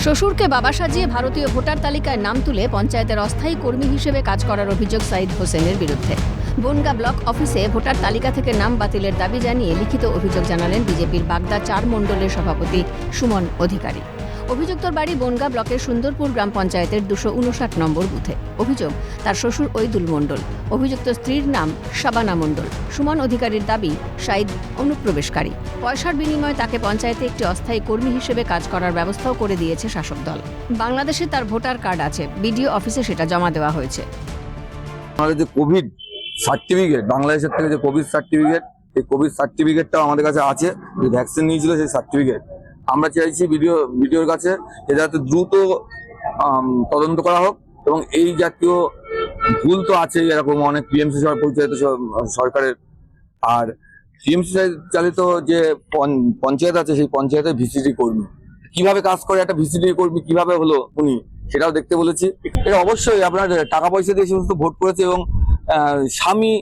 শ্বশুরকে বাবা সাজিয়ে ভারতীয় ভোটার তালিকায় নাম তুলে পঞ্চায়েতের অস্থায়ী কর্মী হিসেবে কাজ করার অভিযোগ সাইদ হোসেনের বিরুদ্ধে। বনগা ব্লক অফিসে ভোটার তালিকা থেকে নাম বাতিলের দাবি জানিয়ে লিখিত অভিযোগ জানালেন বিজেপির বাগদা 4 মণ্ডলের সভাপতি সুমন অধিকারী। অভিযুক্তর বাড়ি বনগা ব্লকের সুন্দরপুর গ্রাম পঞ্চায়েতের 259 নম্বর বুথে। অভিযোগ, তার শ্বশুর ঐদুল মণ্ডল, অভিযুক্ত স্ত্রীর নাম শাবানা মণ্ডল। সুমন অধিকারীর দাবি, সাইদ অনুপ্রবেশকারী। পয়সার বিনিময়ে তাকে পঞ্চায়েতে একটি অস্থায়ী কর্মী হিসেবে কাজ করার ব্যবস্থাও করে দিয়েছে শাসক দল। বাংলাদেশে তার ভোটার কার্ড আছে, বিডিও অফিসে সেটা জমা দেওয়া হয়েছে। আমাদের যে কোভিড সার্টিফিকেট, বাংলাদেশের থেকে যে কোভিড সার্টিফিকেট, এই কোভিড সার্টিফিকেটটাও আমাদের কাছে আছে। যে ভ্যাকসিন নিয়েছিল সেই সার্টিফিকেট আমরা চাইছি ভিডিওর কাছে যাতে দ্রুত তদন্ত করা হোক। এবং এই জাতীয় ভুল তো আছে, এরকম অনেক টিএমসি পরিচালিত সরকারের, আর টিএমসি চালিত যে পঞ্চায়েত আছে সেই পঞ্চায়েতের ভিসিডি কর্মী কিভাবে কাজ করে, একটা ভিসিডি কর্মী কিভাবে হলো উনি, সেটাও দেখতে বলেছি। এটা অবশ্যই আপনার টাকা পয়সা দিয়ে সমস্ত ভোট করেছে এবং স্বামী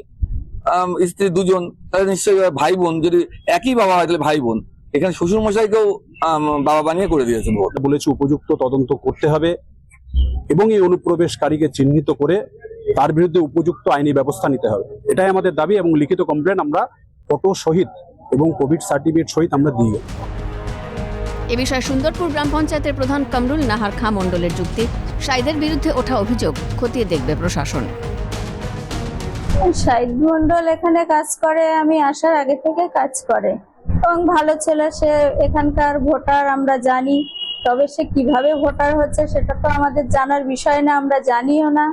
স্ত্রী দুজন, তাহলে নিশ্চয়ই ভাই বোন, যদি একই বাবা হয় তাহলে ভাই বোন। এখানে শ্বশুর মশাইকেও বাবা বানিয়ে করে দিয়েছে ভোট। বলেছে উপযুক্ত তদন্ত করতে হবে এবং এই অনুপ্রবেশকারীকে চিহ্নিত করে তার বিরুদ্ধে উপযুক্ত আইনি ব্যবস্থা নিতে হবে, এটাই আমাদের দাবি। এবং লিখিত কমপ্লেন আমরা ফটো সহিত এবং কোভিড সার্টিফিকেট সহিত আমরা দিই। এ বিষয়ে সুন্দরপুর গ্রাম পঞ্চায়েতের প্রধান কামরুল নাহার খাঁ মণ্ডলের যুক্তি, সাইদের বিরুদ্ধে ওঠা অভিযোগ খতিয়ে দেখবে প্রশাসন। সাইদ মণ্ডল এখানে কাজ করে, আমি আসার আগে থেকে কাজ করে এবং ভালো ছেলে। সে এখানকার ভোটার আমরা জানি, তবে সে কিভাবে ভোটার হচ্ছে সেটা তো আমাদের জানার বিষয় না, আমরা জানিও না।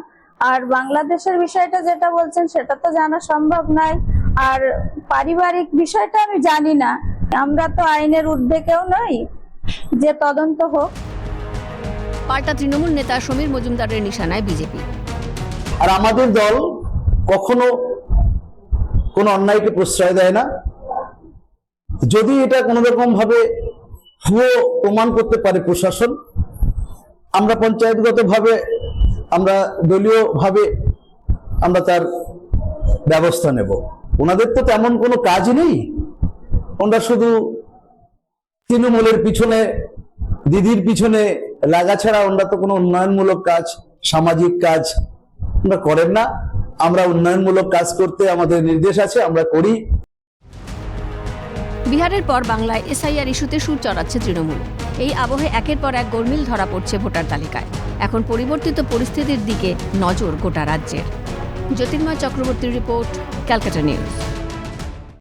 আর বাংলাদেশের বিষয়টা যেটা বলছেন সেটা তো জানা সম্ভব নয়। আর পারিবারিক বিষয়টা আমি জানি না, আমরা তো আইনের ঊর্ধ্বে কেউ নই যে তদন্ত হোক। পাল্টা তৃণমূল নেতা সমীর মজুমদারের নিশানায় বিজেপি। আর আমাদের দল কখনো কোনো অন্যায়কে প্রশ্রয় দেয় না। যদি এটা কোনো রকম ভাবে ভুয়ো প্রমাণ করতে পারে প্রশাসন, আমরা পঞ্চায়েতগত ভাবে, আমরা দলীয় ভাবে আমরা তার ব্যবস্থা নেব। ওনাদের তো তেমন কোনো কাজ নেই, ওনারা শুধু তৃণমূলের পিছনে, দিদির পিছনে লাগা ছাড়া ওনারা তো কোনো উন্নয়নমূলক কাজ, সামাজিক কাজ ওনারা করেন না। আমরা উন্নয়নমূলক কাজ করতে আমাদের নির্দেশ আছে, আমরা করি। বিহারের পর বাংলায় এসআইআর ইস্যুতে সুর চড়াচ্ছে তৃণমূল। এই আবহে একের পর এক গোলমিল ধরা পড়ছে ভোটার তালিকায়। এখন পরিবর্তিত পরিস্থিতির দিকে নজর গোটা রাজ্যের। জ্যোতির্ময় চক্রবর্তীর রিপোর্ট, ক্যালকাটা নিউজ।